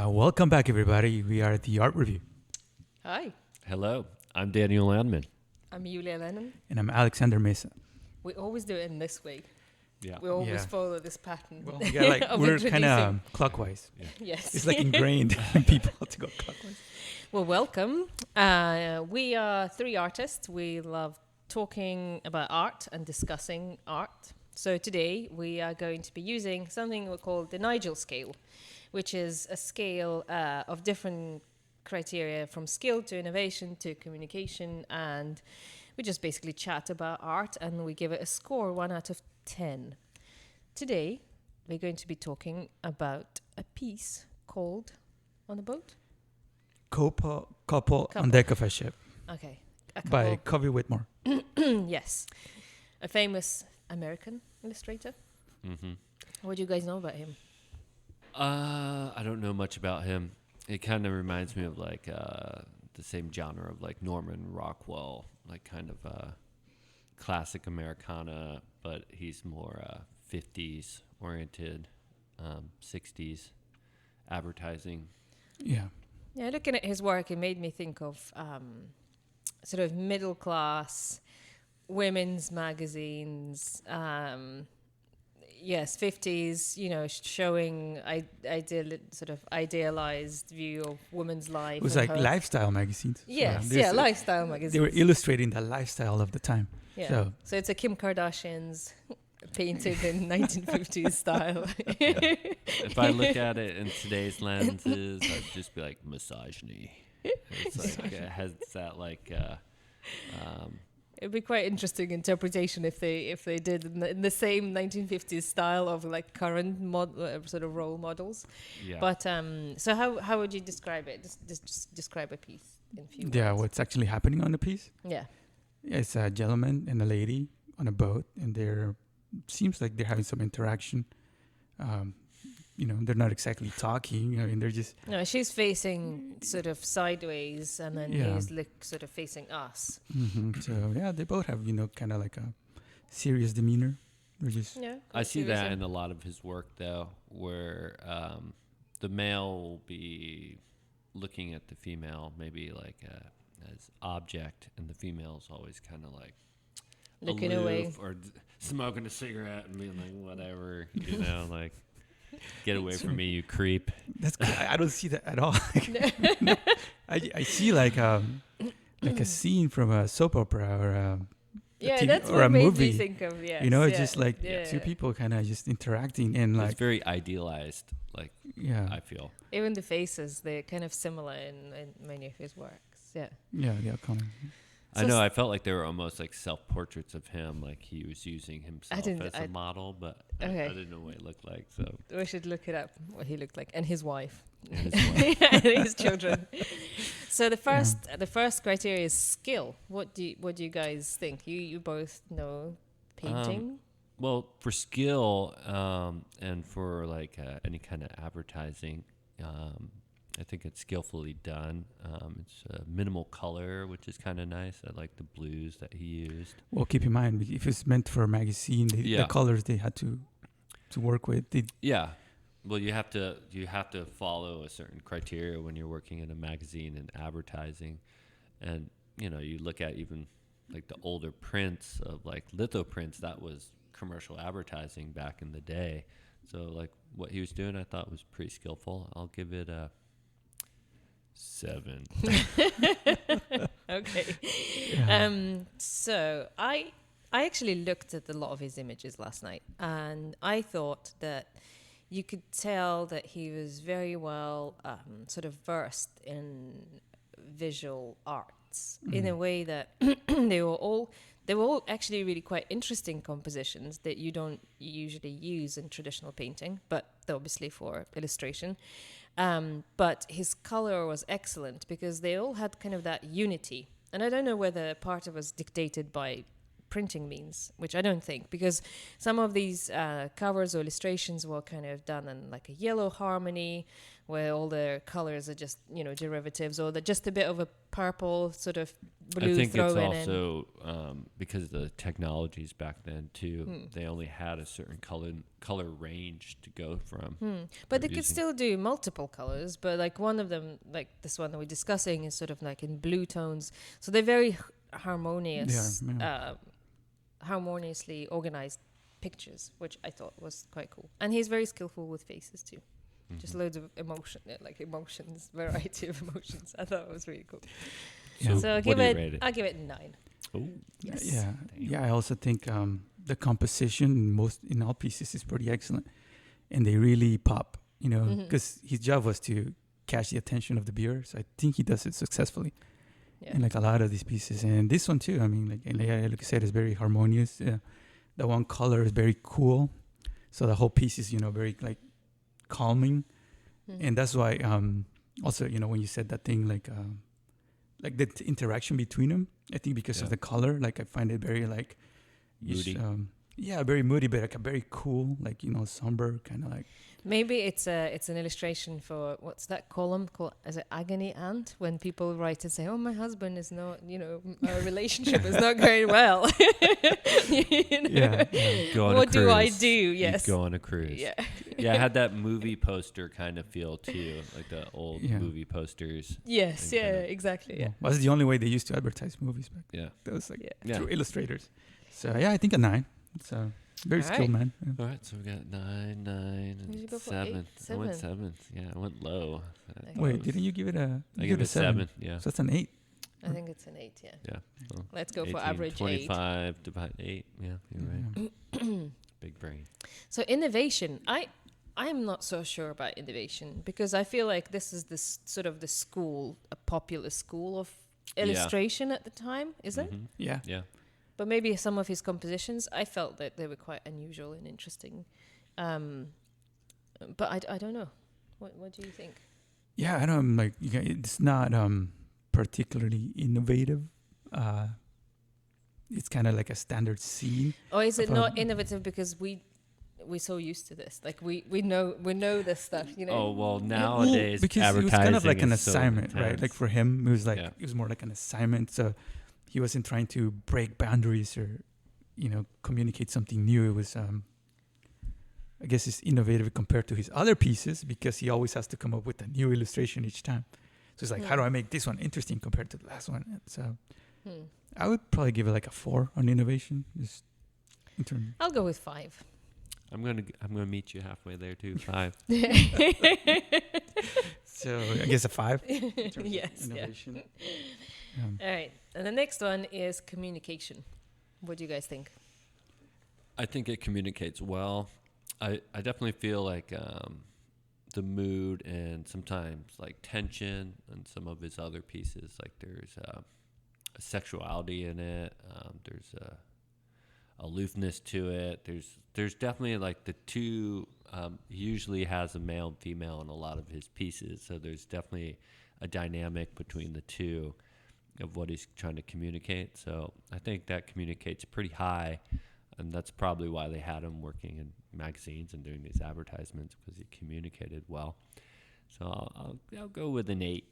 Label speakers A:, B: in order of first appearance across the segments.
A: Welcome back, everybody. We are at the Art Review,
B: Hi,
C: Hello, I'm Daniel Landman.
B: I'm Julia Lennon.
A: and I'm Alexander Mesa.
B: We always do it in this way.
C: Yeah.
B: We always
A: Yeah.
B: follow this pattern.
A: Well,
B: of
A: we're kind of
B: introducing.
A: clockwise.
B: Yes.
A: It's like ingrained in people to go clockwise.
B: Well, welcome. We are three artists. We love talking about art and discussing art. So today we are going to be using something we call the Nigel scale, which is a scale of different criteria from skill to innovation to communication, and we just basically chat about art and we give it a score 1 out of 10. Today we're going to be talking about a piece called On a Boat.
A: Couple on deck of a ship
B: Okay, a
A: by
B: couple.
A: Coby Whitmore.
B: Yes, a famous American illustrator.
C: Mm-hmm.
B: What do you guys know about him?
C: I don't know much about him. It kind of reminds me of like the same genre of like Norman Rockwell, like kind of classic Americana, but he's more 50s oriented, 60s advertising.
A: Yeah.
B: Yeah, looking at his work, it made me think of sort of middle class women's magazines. Yes, 50s, you know, showing sort of idealized view of women's life.
A: It was
B: and
A: like
B: her-
A: lifestyle magazines.
B: Yes,
A: there's
B: lifestyle
A: They
B: magazines.
A: were illustrating the lifestyle of the time.
B: Yeah.
A: So,
B: So it's a Kim Kardashian's painted in 1950s style.
C: If I look at it in today's lenses, I'd just be like misogyny. It's like it has that like
B: It'd be quite interesting interpretation if they did in the same 1950s style of like current sort of role models.
C: yeah.
B: But so how would you describe it? Just describe a piece in a few
A: yeah,
B: words.
A: what's actually happening on the piece?
B: Yeah.
A: It's a gentleman and a lady on a boat, and seems like they're having some interaction. They're not exactly talking. I mean, they're just
B: No, she's facing sort of sideways, and then
A: Yeah.
B: he's sort of facing us.
A: So yeah, they both have kind of like a serious demeanor. They're just
B: Yeah.
C: I see that in a lot of his work, though, where the male will be looking at the female maybe like as object, and the female's always kind of like
B: Looking
C: aloof
B: away.
C: or smoking a cigarette and being like, whatever, like, get away from me, you creep.
A: that's good. I don't see that at all. No, I see like a scene from a soap opera or a
B: Yeah,
A: TV
B: that's
A: or
B: what
A: a
B: made
A: movie.
B: me think of. Yes,
A: it's
B: yeah,
A: just like
B: yeah.
A: two people kind of just interacting and like
C: It's very idealized, like,
A: yeah,
C: I feel.
B: Even the faces, they're kind of similar in many of his works. Yeah.
A: the outcome.
C: I know, I felt like they were almost like self-portraits of him, like he was using himself
B: didn't-
C: as a model, but
B: Okay.
C: I didn't know what he looked like, so.
B: We should look it up, what he looked like, and his wife,
C: And his wife.
B: and his children. So the first criteria is skill. What do you guys think? You both know painting.
C: Well, for skill and for like any kind of advertising, I think it's skillfully done. It's minimal color, which is kind of nice. I like the blues that he used.
A: Well, keep in mind if it's meant for a magazine, the
C: Yeah.
A: colors they had to work with.
C: Yeah. Well, you have to follow a certain criteria when you're working in a magazine and advertising, and you look at even like the older prints of like litho prints. That was commercial advertising back in the day. So like what he was doing, I thought was pretty skillful. I'll give it a 7.
B: Okay.
A: Yeah.
B: So I actually looked at a lot of his images last night, and I thought that you could tell that he was very well sort of versed in visual arts in a way that they were all actually really quite interesting compositions that you don't usually use in traditional painting, but obviously for illustration. But his color was excellent because they all had kind of that unity. And I don't know whether part of it was dictated by printing means, which I don't think, because some of these covers or illustrations were kind of done in like a yellow harmony, where all the colors are just, you know, derivatives, or just a bit of a purple sort of blue
C: I think it's
B: thrown in.
C: also because the technologies back then too, they only had a certain color range to go from.
B: But they could still do multiple colors, but like one of them, like this one that we're discussing, is sort of like in blue tones. So they're very harmonious, harmoniously organized pictures, which I thought was quite cool. And he's very skillful with faces too. Just loads of emotions, variety of emotions. I thought it was really cool. So I'll give it 9.
C: Ooh.
B: Yes.
A: Yeah. I also think the composition in all pieces is pretty excellent, and they really pop. You know, because his job was to catch the attention of the viewers. I think he does it successfully.
B: Yeah.
A: In like a lot of these pieces, and this one too. I mean, like I said, it's very harmonious. The one color is very cool, so the whole piece is, you know, very like calming, and that's why also, you know, when you said that thing like the interaction between them, I think because of the color, like I find it very like
C: moody.
A: Very moody, but like a very cool, like, you know, somber kind of like.
B: Maybe it's an illustration for, what's that column called? Is it agony aunt? When people write and say, "Oh, my husband is not, you know, our relationship is not going well." You know?
C: Go on
B: what
C: a
B: do I
C: cruise.
B: do? Yes.
C: You go on a cruise.
B: Yeah.
C: Yeah, I had that movie poster kind of feel too, like the old movie posters.
B: Yes. Yeah. Exactly. Yeah.
A: Well, that's the only way they used to advertise movies back then.
C: Yeah.
A: That was like
C: Yeah.
A: through illustrators. So I think a 9. So very
B: All
A: skilled
B: right.
A: man. Yeah.
C: All right, so we got 9,
B: Did you
C: and
B: go for
C: 7. I went
B: 7?
C: 7. Yeah, I went low.
A: Wait, didn't you give it a?
C: I
A: You
C: give
A: gave
C: it 7. Yeah.
A: So that's an 8.
B: I think it's an 8. Yeah.
C: Yeah. Well,
B: Let's go for
C: 18,
B: average 8.
C: 25 divided 8. Yeah, you're right. Big brain.
B: So innovation, I'm not so sure about innovation, because I feel like this is this sort of the school, a popular school of illustration at the time, is it?
A: Yeah.
C: Yeah.
B: But maybe some of his compositions, I felt that they were quite unusual and interesting. But I don't know. What do you think?
A: Yeah, I don't like. It's not particularly innovative. It's kind of like a standard scene.
B: Or is it not innovative because we're so used to this? Like we know this stuff, you know.
C: Oh, well, nowadays
A: Because it was
C: advertising
A: kind of like an
C: is so
A: assignment, right?
C: intense.
A: Like for him, it was like it was more like an assignment. So he wasn't trying to break boundaries or, you know, communicate something new. It was, I guess, it's innovative compared to his other pieces because he always has to come up with a new illustration each time. So it's like, how do I make this one interesting compared to the last one? And so I would probably give it like a 4 on innovation. Just in terms.
B: I'll go with 5.
C: I'm gonna meet you halfway there too. 5.
A: So I guess a 5.
B: Yes.
A: Innovation.
B: All right. And the next one is communication. What do you guys think?
C: I think it communicates well. I definitely feel like the mood and sometimes like tension in some of his other pieces, like there's a sexuality in it. There's a aloofness to it. There's definitely like the two. He usually has a male and female in a lot of his pieces, so there's definitely a dynamic between the two of what he's trying to communicate. So I think that communicates pretty high, and that's probably why they had him working in magazines and doing these advertisements, because he communicated well. So I'll go with an 8.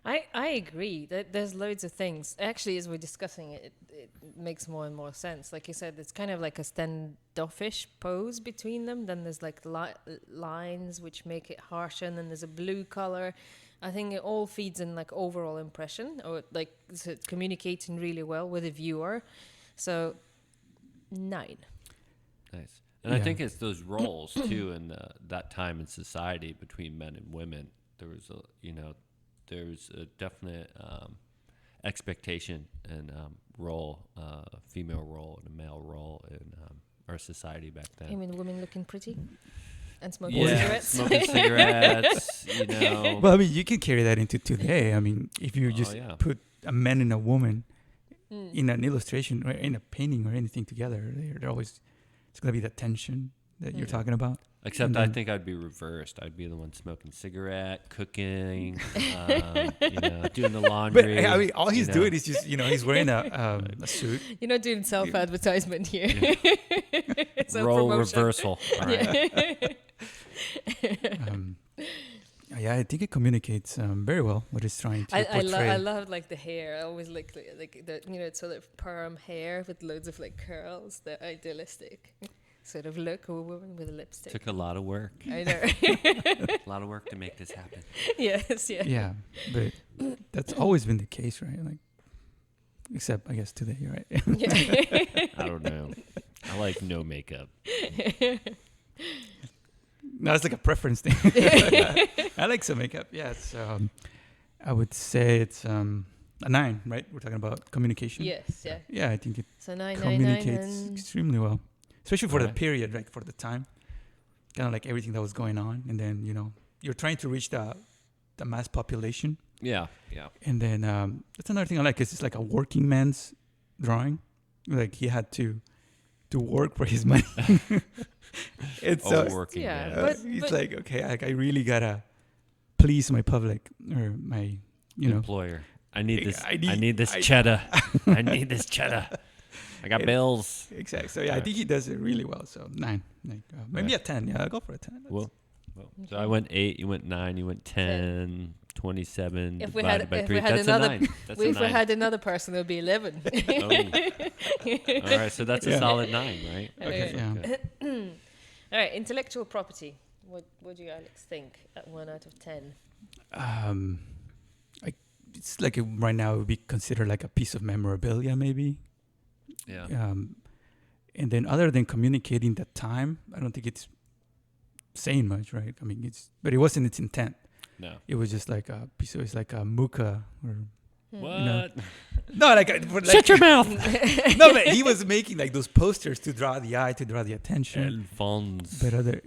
B: I agree that there's loads of things. Actually, as we're discussing it, it makes more and more sense. Like you said, it's kind of like a standoffish pose between them. Then there's like lines which make it harsher, and then there's a blue color. I think it all feeds in like overall impression, or like communicating really well with the viewer. So 9.
C: Nice. And I think it's those roles too in that time in society between men and women. There's a definite expectation and role, female role and a male role in our society back then.
B: I mean, women looking pretty and smoking cigarettes.
C: Smoking cigarettes, you know.
A: Well, I mean, you can carry that into today. I mean, if you just put a man and a woman in an illustration or in a painting or anything together, they're always, it's going to be that tension that you're talking about.
C: Except
A: And
C: I
A: then-
C: think I'd be reversed. I'd be the one smoking cigarette, cooking, doing the
A: But
C: laundry.
A: I mean, all he's
C: you know.
A: doing is just, he's wearing a suit.
B: You're not doing self-advertisement here. It's a
C: Role
B: promotion.
C: reversal. All right.
A: Um, yeah, I think it communicates very well what he's trying to
B: I
A: portray.
B: love like the hair. I always like the it's sort of perm hair with loads of like curls. The idealistic sort of look of a woman with a lipstick.
C: Took a lot of work.
B: I know.
C: A lot of work to make this happen.
B: Yes, yeah.
A: Yeah, but that's always been the case, right? Like, except I guess today, right?
B: Yeah.
C: I don't know. I like no makeup.
A: No, it's like a preference thing. I like some makeup. Yeah, it's, I would say it's a 9, right? We're talking about communication.
B: Yes, yeah.
A: Yeah, I think it
B: So 9,
A: communicates
B: and
A: extremely well, especially for the
C: Alright.
A: period, right? For the time, kind of like everything that was going on, and then you're trying to reach the mass population,
C: Yeah, yeah.
A: and then that's another thing I like. Is it's like a working man's drawing, like he had to work for his money. It's so
C: Working
B: Yeah,
C: man.
B: but-
A: it's
B: but-
A: like, okay, I really gotta please my public or my
C: Employer. I need this.
A: I
C: I need this
A: I-
C: cheddar. I need this cheddar. I got
A: It-
C: bills.
A: exactly. So yeah, I
C: Right.
A: think he does it really well. So 9, like maybe
C: Right.
A: a 10. Yeah, I'll go for a 10. That's-
C: Well, so I went 8. You went 9. You went 10. 27
B: If we
C: divided
B: had-
C: by
B: if
C: 3.
B: we had
C: That's
B: another-
C: a 9. That's a
B: if we
C: 9.
B: had another person, it would be 11.
C: Oh. All right, so that's a
A: Yeah.
C: solid 9, right?
B: Okay.
A: Yeah.
C: Good.
B: All right, intellectual property. What do you, Alex, think at 1 out of 10?
A: It's like right now it would be considered like a piece of memorabilia, maybe.
C: Yeah.
A: And then other than communicating the time, I don't think it's saying much, right? I mean, but it wasn't its intent.
C: No.
A: It was just like a piece of, it's like a muka or
C: What?
A: know. no, like
C: Shut your mouth.
A: no, but he was making like those posters to draw the eye, to draw the attention.
C: Alphonse.
A: But other,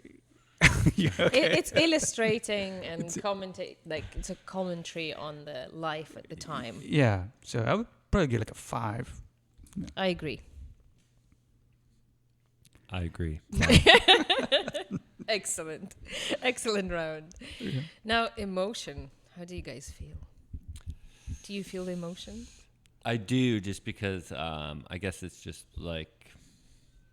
A: yeah, okay.
B: It's illustrating and
A: It's-
B: commentate, like it's a commentary on the life at the time.
A: Yeah, so I would probably get like a 5.
B: I agree.
C: I agree.
B: Excellent. Excellent round.
A: Yeah.
B: Now, emotion. How do you guys feel? Do you feel emotion?
C: I do, just because I guess it's just like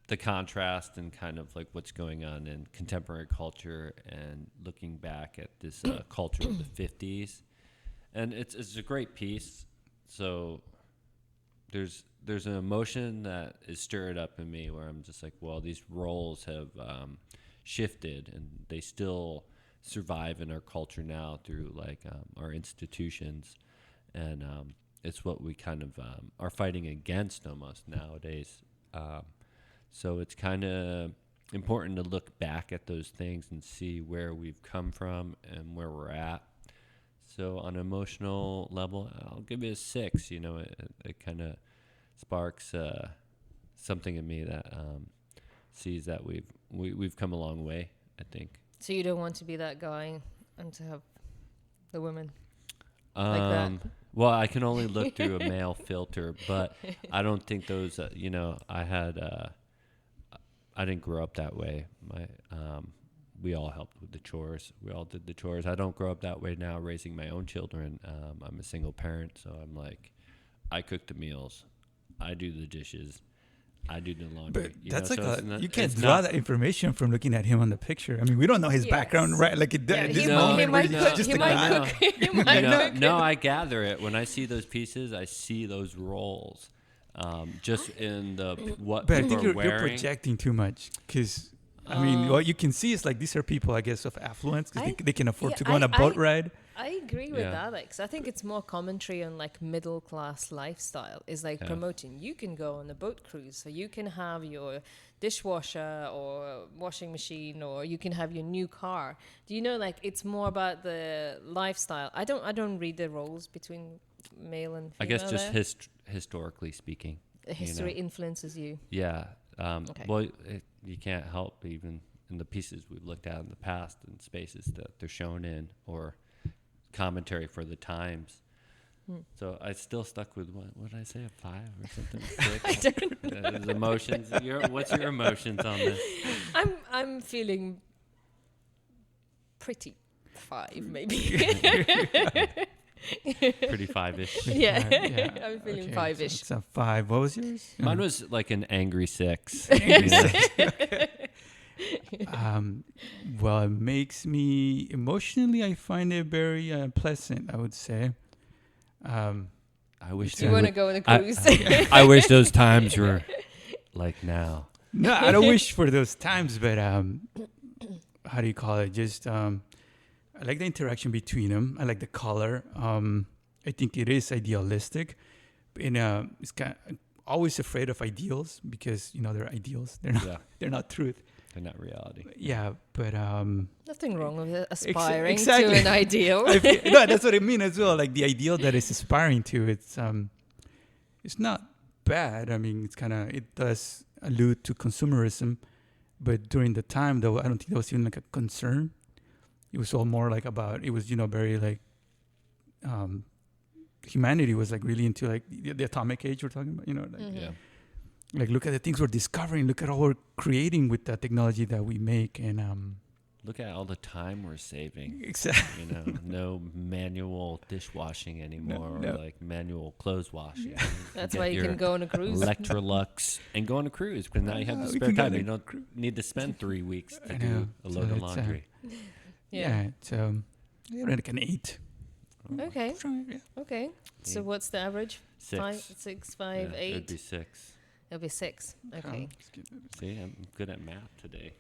C: the contrast and kind of like what's going on in contemporary culture and looking back at this culture of the 50s. And it's a great piece. So there's an emotion that is stirred up in me where I'm just like, well, these roles have shifted and they still survive in our culture now through like our institutions. And it's what we kind of are fighting against almost nowadays. So it's kind of important to look back at those things and see where we've come from and where we're at. So on an emotional level, I'll give it a 6. You know, it kind of sparks something in me that sees that we've come a long way, I think.
B: So you don't want to be that guy and to have the women like that?
C: Well, I can only look through a male filter, but I don't think those, I didn't grow up that way. We all helped with the chores. We all did the chores. I don't grow up that way now, raising my own children. I'm a single parent, so I'm like, I cook the meals. I do the dishes. I do the laundry.
A: But that's
C: so
A: like
C: it's not-
A: you can't
C: it's
A: draw
C: not-
A: that information from looking at him on the picture. I mean, we don't know his
B: Yes.
A: background, right? Like
B: Yeah,
A: at
B: he
A: this
C: No,
B: might-
A: moment,
B: he
A: we're
B: might cook-
A: just
B: he
A: a
B: might
A: guy.
B: cook. He might cook.
C: No, I gather it when I see those pieces. I see those roles, just in the what
A: But I
C: people
A: think
C: are
A: you're
C: wearing.
A: projecting too much because. I mean, what you can see is like these are people, I guess, of affluence because
B: I-
A: they can afford
B: yeah,
A: to go on a boat ride.
B: I agree with
C: Yeah.
B: Alex. I think it's more commentary on like middle class lifestyle. Is like
C: Yeah.
B: promoting. You can go on a boat cruise, so you can have your dishwasher or washing machine, or you can have your new car. Do you know? Like it's more about the lifestyle. I don't read the roles between male and female.
C: I guess just
B: there.
C: historically speaking.
B: History
C: know.
B: influences you.
C: Yeah.
B: Okay.
C: Well, you can't help even in the pieces we've looked at in the past and spaces that they're shown in or commentary for the times. So I still stuck with what did I say, a 5 or something? 6?
B: I don't.
C: Emotions. What's your emotions on this?
B: I'm feeling pretty 5, maybe.
C: Pretty 5-ish.
B: Yeah.
A: Yeah.
B: I'm feeling
A: Okay,
B: 5-ish.
A: So it's a 5. What was yours?
C: Mine was like an angry 6.
A: Well, it makes me emotionally. I find it very pleasant. I would say.
C: I wish
B: Do you
C: there
B: want to
C: would-
B: go on a cruise?
C: I wish those times were like now.
A: No, I don't wish for those times, but how do you call it? Just I like the interaction between them. I like the color. I think it is idealistic, and it's kind of always afraid of ideals because they're ideals. They're not.
C: Yeah,
A: They're not truth.
C: they're not reality.
A: Yeah, but
B: Nothing wrong with aspiring
A: exactly.
B: to an ideal.
A: no, that's what I mean as well. Like the ideal that it's aspiring to, it's not bad. I mean, it does allude to consumerism, but during the time though, I don't think that was even like a concern. It was all more like about. It was very like, humanity was like really into like the atomic age we're talking about. Like.
B: Mhm.
C: Yeah.
A: Like look at the things we're discovering. Look at all we're creating with the technology that we make, and
C: Look at all the time we're saving.
A: exactly.
C: No manual dishwashing anymore,
A: no.
C: or like manual clothes washing.
B: That's
C: get
B: why you
C: your
B: can go on a cruise.
C: Electrolux and go on a cruise because now you have the
A: We
C: spare
A: can go
C: time.
A: on
C: You
A: a
C: don't need to spend 3 weeks to
A: I
C: do
A: know.
C: a
A: So
C: load of
A: it's,
C: laundry.
A: Yeah. So like an 8.
B: Okay.
A: Yeah.
B: Okay. So
C: Eight.
B: what's the average?
C: 6.
B: 5, 6, 5,
C: Yeah,
B: 8.
C: It'd be 6.
B: It'll be 6. Okay.
C: See, I'm good at math today.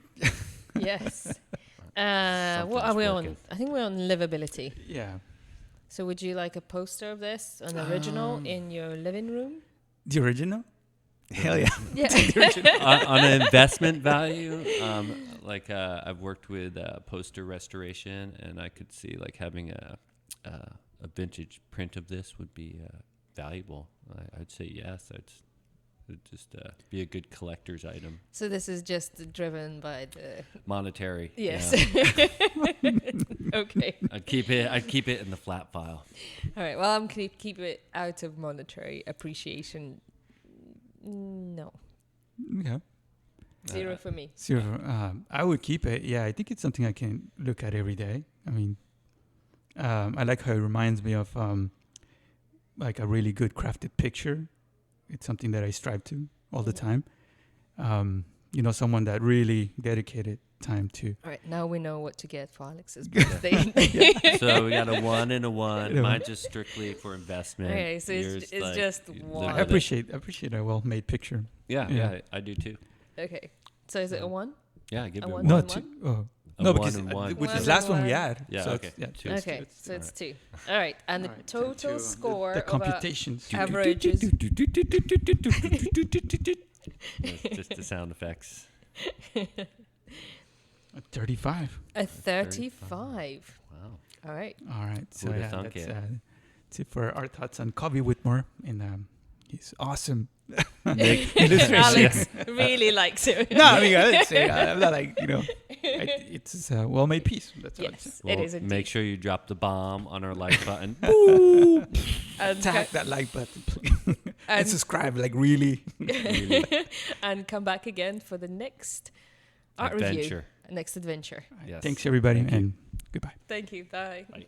B: Yes. What are we on?
C: working.
B: I think we're on livability.
A: Yeah.
B: So would you like a poster of this, an original, in your living room?
A: The original? Hell yeah.
B: Yeah.
C: On an investment value, I've worked with poster restoration, and I could see like having a vintage print of this would be valuable. I'd say yes. It'd just be a good collector's item.
B: So this is just driven by the...
C: Monetary.
B: Yes.
C: Yeah.
B: Okay.
C: I'd keep it in the flat file.
B: All right. Well, I'm going to keep it out of monetary appreciation. No.
A: Yeah.
B: 0 for me.
A: So I would keep it. Yeah, I think it's something I can look at every day. I mean, I like how it reminds me of like a really good crafted picture. It's something that I strive to all the time. Someone that really dedicated time to.
B: All right. Now we know what to get for Alex's birthday.
C: So we got a 1 and a 1.
A: Yeah.
C: Mine's just strictly for investment.
B: Okay, so
C: Yours,
B: it's
C: like,
B: just
C: you live
B: one.
C: with
A: I
C: it.
A: appreciate a well-made picture.
C: Yeah,
A: Yeah.
C: I do too.
B: Okay. So is it a 1?
C: Yeah, give
B: A
C: it a
B: one?
C: 1.
A: No,
B: One,
A: 2.
B: one?
A: Oh.
C: A
A: No,
C: one
A: because
C: and one.
A: with
B: One
A: this
B: and
A: last one we
B: one.
A: had.
C: Yeah,
A: So
C: okay.
A: it's, yeah,
C: Two.
B: Okay.
C: It's
B: So it's
C: alright.
B: 2. All right. And the
A: All right,
B: total
A: so
B: score
A: the
B: of
A: computations.
B: average is...
C: That's just the sound effects.
A: 35.
B: a 35.
C: Wow.
B: All right.
A: All right. So
C: Who'da
A: yeah,
C: thunk
A: that's,
C: it?
A: that's it for our thoughts on Coby Whitmore, and he's awesome.
B: Alex really likes it.
A: No, I mean I didn't say I'm not like it's a well-made piece. That's what I'd say.
B: Yes,
C: Well,
B: it is indeed.
C: make sure you drop the bomb on our like button.
B: And,
A: Tap that like button, please. and
B: and,
A: subscribe. Like really.
C: Really.
B: and come back again for the next art
C: Adventure.
B: review. Next adventure.
C: Yes.
A: Thanks everybody,
C: Thank you.
A: and goodbye.
B: Thank you. Bye.
C: Bye.